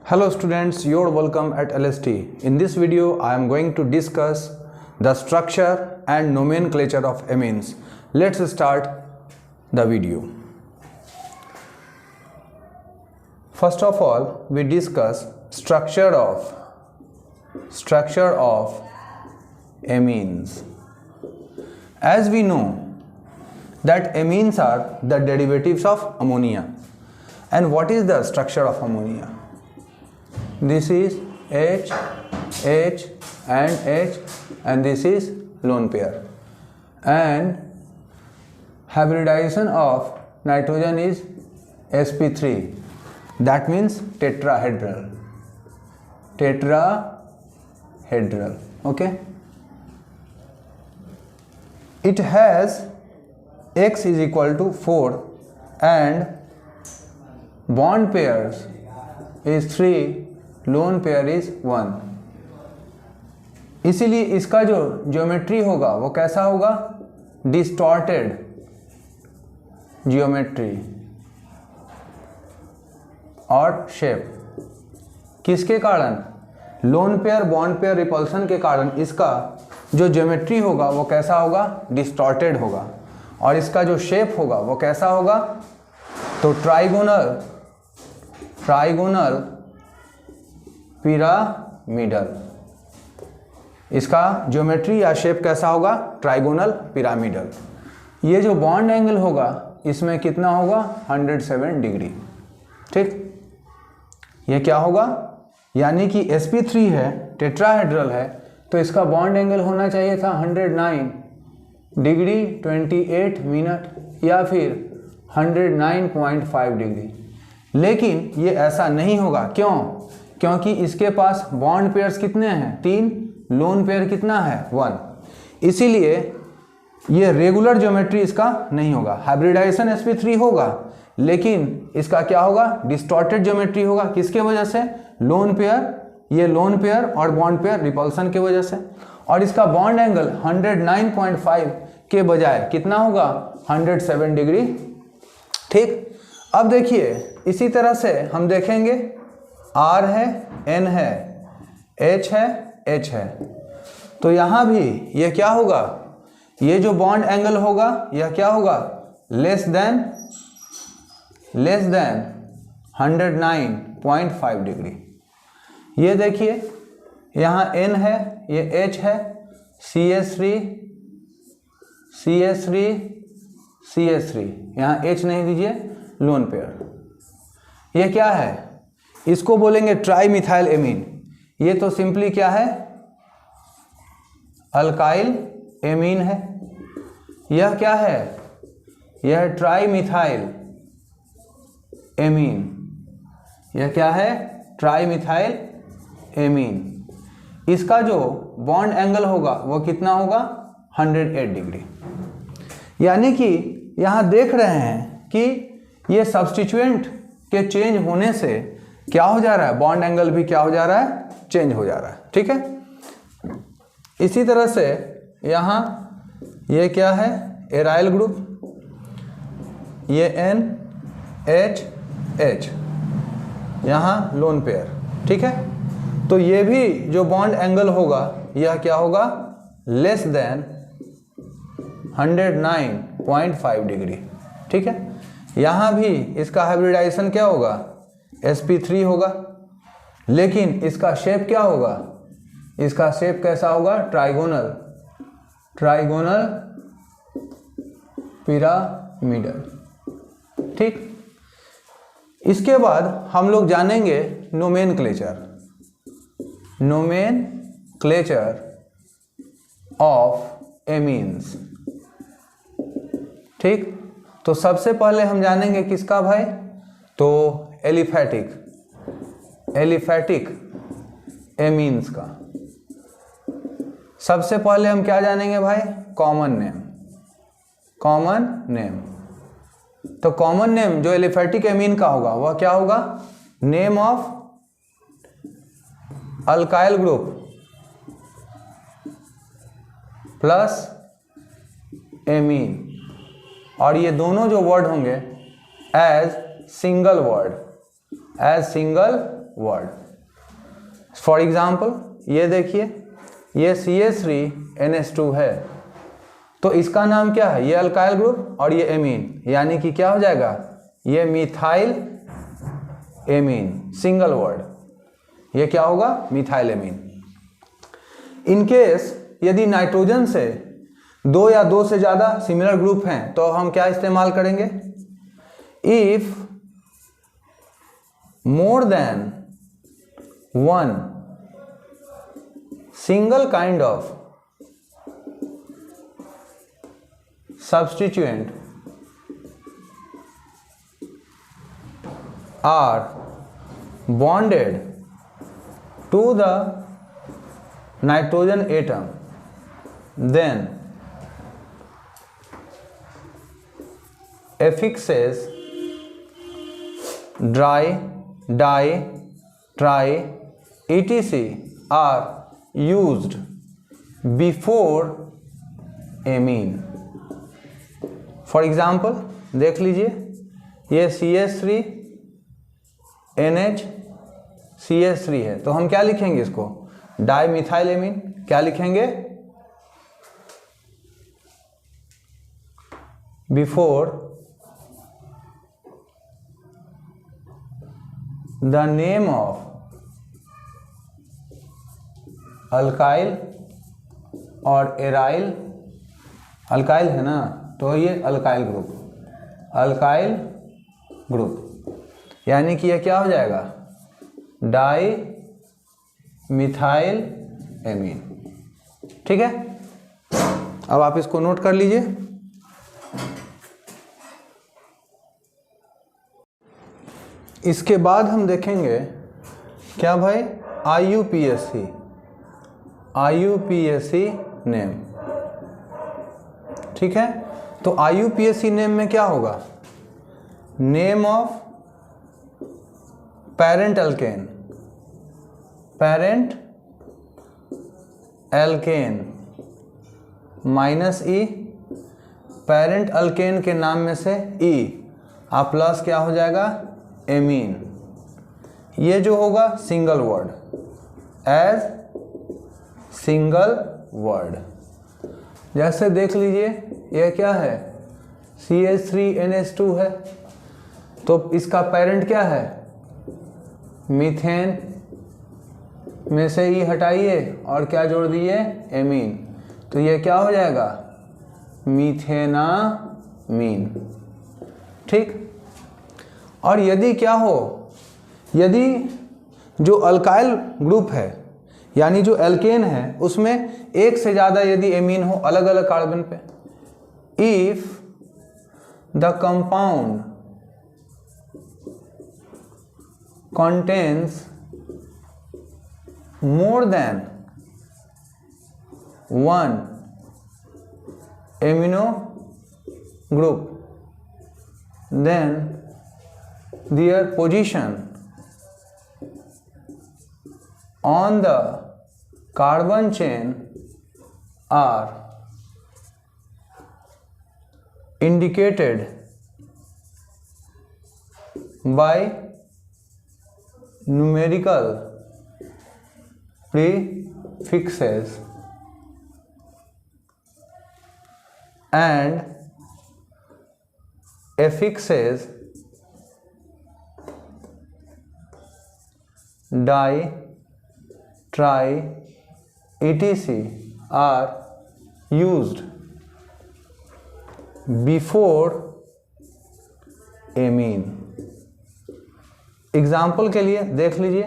Hello students, you're welcome at LST. In this video, I am going to discuss the structure and nomenclature of amines. Let's start the video. First of all, we discuss structure of amines. As we know that amines are the derivatives of ammonia. And what is the structure of ammonia? This is H, H and H, and this is lone pair. And hybridization of nitrogen is sp3. That means tetrahedral. Okay. It has X is equal to 4 and bond pairs is 3, lone pair is 1. इसीलिए इसका जो geometry होगा वो कैसा होगा? Distorted geometry और shape. किसके कारण? Lone pair bond pair repulsion के कारण इसका जो ज्योमेट्री होगा वो कैसा होगा? डिस्टॉर्टेड होगा. और इसका जो शेप होगा वो कैसा होगा? तो ट्राइगोनल पिरामिडल. इसका ज्योमेट्री या शेप कैसा होगा? Trigonal pyramidal. ये जो बॉन्ड एंगल होगा इसमें कितना होगा? 107 डिग्री. ठीक, ये क्या होगा? यानी कि sp3 है, टेट्राहेड्रल है, तो इसका बॉन्ड एंगल होना चाहिए था 109 डिग्री 28 मिनट या फिर 109.5 डिग्री. लेकिन ये ऐसा नहीं होगा. क्यों? क्योंकि इसके पास बॉन्ड पेयर्स कितने हैं? 3. लोन पेयर कितना है? 1. इसीलिए ये रेगुलर ज्योमेट्री इसका नहीं होगा. हाइब्रिडाइजेशन sp3 होगा लेकिन इसका क्या होगा? डिस्टॉर्टेड ज्योमेट्री होगा. किसके वजह से? लोन पेयर, ये लोन पेयर और बॉन्ड पेयर रिपल्सन की वजह से. और इसका बॉन्ड एंगल 109.5 के बजाय कितना होगा? 107 डिग्री. ठीक, अब देखिए इसी तरह से हम देखेंगे R है, N है, H है, H है. तो यहाँ भी ये क्या होगा? ये जो बॉन्ड एंगल होगा यह क्या होगा? Less than 109.5 degree. ये देखिए यहाँ N है, ये H है, CH3, यहाँ H नहीं दीजिए, लोन पेयर. ये क्या है? इसको बोलेंगे ट्राई मिथाइल एमीन. ये तो सिंपली क्या है? अल्काइल एमीन है. यह क्या है? यह ट्राई मिथाइल एमीन. यह क्या है? Tri methyl amine. इसका जो बॉन्ड एंगल होगा वो कितना होगा? 108 डिग्री. यानी कि यहाँ देख रहे हैं कि ये सब्स्टिट्यूएंट के चेंज होने से क्या हो जा रहा है? बॉन्ड एंगल भी क्या हो जा रहा है? चेंज हो जा रहा है. ठीक है. इसी तरह से यहाँ ये क्या है? Aryl group. ये N H H, यहाँ लोन पेयर. ठीक है. तो ये भी जो बॉन्ड एंगल होगा यह क्या होगा? Less than 109.5 degree. ठीक है. यहाँ भी इसका हाइब्रिडाइजेशन क्या होगा? sp3 होगा. लेकिन इसका शेप क्या होगा? इसका शेप कैसा होगा? Trigonal pyramidal. ठीक. इसके बाद हम लोग जानेंगे नोमेनक्लेचर ऑफ एमीन्स. ठीक. तो सबसे पहले हम जानेंगे किसका भाई? तो एलिफैटिक एमीन्स का. सबसे पहले हम क्या जानेंगे भाई? Common name. तो कॉमन नेम जो एलिफैटिक एमीन का होगा वह क्या होगा? Name of alkyl group plus amine. और ये दोनों जो वर्ड होंगे as single word. For example ये देखिए, ये CH3NH2 है, तो इसका नाम क्या है, ये अल्काइल ग्रुप और ये एमीन, यानी कि क्या हो जाएगा, ये मिथाइल एमीन, सिंगल वर्ड, ये क्या होगा, मिथाइल एमीन। इन केस यदि नाइट्रोजन से 2 या 2 से ज्यादा सिमिलर ग्रुप हैं तो हम क्या इस्तेमाल करेंगे, if more than one single kind of substituent are bonded to the nitrogen atom, then affixes dry, di, tri, etc. are used before amine. For example देख लीजिए, ये CH3NH है, तो हम क्या लिखेंगे इसको, डाई मिथाइल एमीन, क्या लिखेंगे, before the name of alkyl और एराइल, अल्काइल है ना, तो ये अल्काइल ग्रुप, यानी कि ये क्या हो जाएगा, डाई मिथाइल एमीन। ठीक है, अब आप इसको नोट कर लीजिए। इसके बाद हम देखेंगे क्या भाई, IUPAC नेम। ठीक है, तो IUPAC नेम में क्या होगा, name of parent alkane minus E, parent alkane के नाम में से ई, आप प्लस क्या हो जाएगा, एमीन। ये जो होगा single word, as single word. जैसे देख लीजिए, यह क्या है, CH3NH2 है, तो इसका पेरेंट क्या है, मीथेन, में से ई हटाइए और क्या जोड़ दिए, एमीन, तो ये क्या हो जाएगा, मीथेनामीन। ठीक, और यदि क्या हो, यदि जो अल्काइल ग्रुप है, यानी जो एल्केन है, उसमें एक से ज़्यादा यदि एमीन हो अलग अलग कार्बन पे, if the compound contains more than one amino group, then their position on the carbon chain are indicated by numerical prefixes and affixes di, tri, etc. are used before amine। Example के लिए देख लीजिए,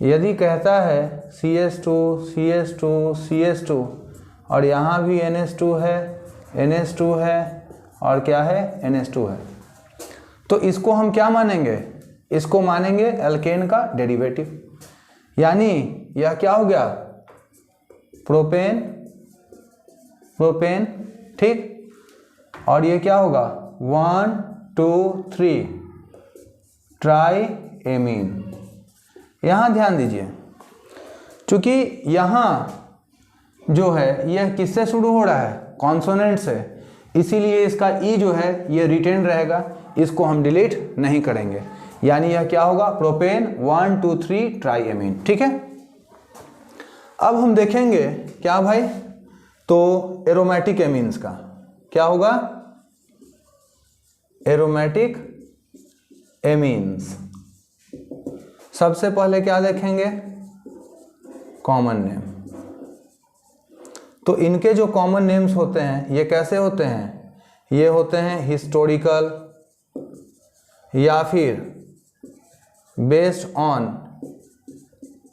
यदि कहता है CH2 CH2 CH2 और यहाँ भी NH2 है, NH2 है और क्या है, NH2 है, तो इसको हम क्या मानेंगे, इसको मानेंगे एल्केन का डेरिवेटिव, यानी यह क्या हो गया, प्रोपेन प्रोपेन। ठीक, और ये क्या होगा, 1 2 3 ट्राई एमीन। यहाँ ध्यान दीजिए, चूंकि यहाँ जो है यह किससे शुरू हो रहा है, कॉन्सोनेंट से, इसीलिए इसका ई जो है ये रिटेन रहेगा, इसको हम डिलीट नहीं करेंगे। यानी यह क्या होगा, प्रोपेन 1 2 3 ट्राईएमीन। ठीक है, अब हम देखेंगे क्या भाई, तो एरोमेटिक एमीन्स का क्या होगा, एरोमेटिक एमीन्स। सबसे पहले क्या देखेंगे, कॉमन नेम। तो इनके जो कॉमन नेम्स होते हैं ये कैसे होते हैं, ये होते हैं हिस्टोरिकल या फिर बेस्ड ऑन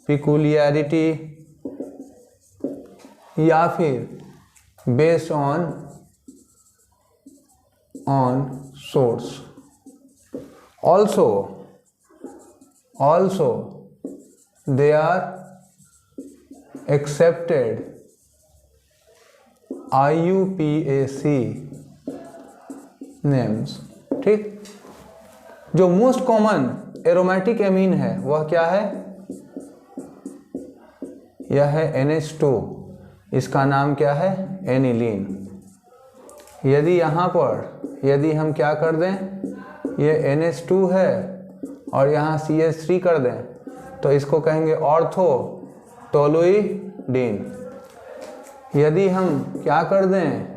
पिकुलियरिटी या फिर based on source. also they are accepted IUPAC names। ठीक, जो मोस्ट कॉमन एरोमेटिक एमीन है वह क्या है, यह है NH2, इसका नाम क्या है, एनिलीन। यदि यहाँ पर यदि हम क्या कर दें, ये NH2 है और यहाँ CH3 कर दें तो इसको कहेंगे ऑर्थो टोलुइडीन। यदि हम क्या कर दें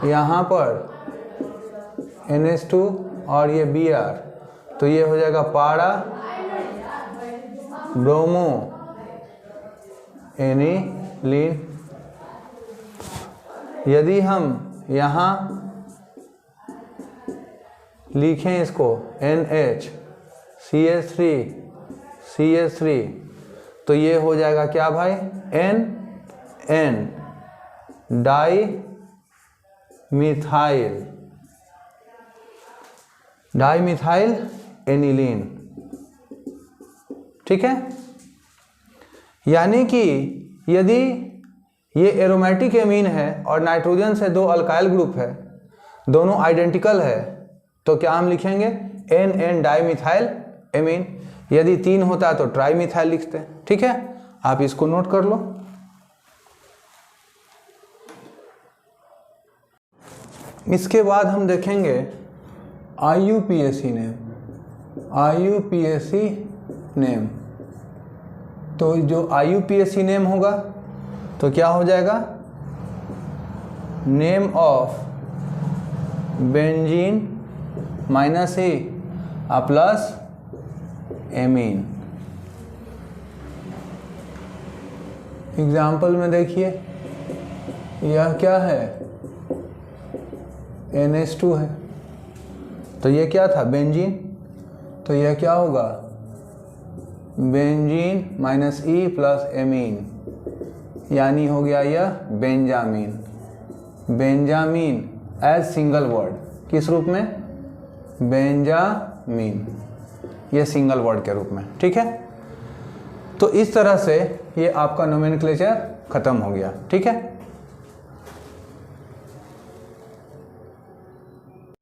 यहाँ पर NH2 और ये Br तो ये हो जाएगा पारा ब्रोमो एनिलीन। यदि हम यहाँ लिखें इसको NH CH3 तो ये हो जाएगा क्या भाई, N डाई मिथाइल एनिलीन। ठीक है, यानी कि यदि ये एरोमेटिक एमीन है और नाइट्रोजन से 2 अल्काइल ग्रुप है, दोनों आइडेंटिकल है, तो क्या हम लिखेंगे N डाई मिथाइल एमीन। यदि 3 होता है तो ट्राई मिथाइल लिखते हैं। ठीक है, आप इसको नोट कर लो। इसके बाद हम देखेंगे IUPAC नेम। तो जो IUPAC नेम होगा तो क्या हो जाएगा, name of benzene -E plus amine. Example में देखिए, यह क्या है, NH2 है, तो ये क्या था, बेंजीन, तो यह क्या होगा, बेंजीन -E प्लस एमीन, यानी हो गया यह benzamine. Benzamine as single word, किस रूप में, बेंजामीन, ये सिंगल वर्ड के रूप में। ठीक है, तो इस तरह से ये आपका नोमेनक्लेचर खत्म हो गया। ठीक है।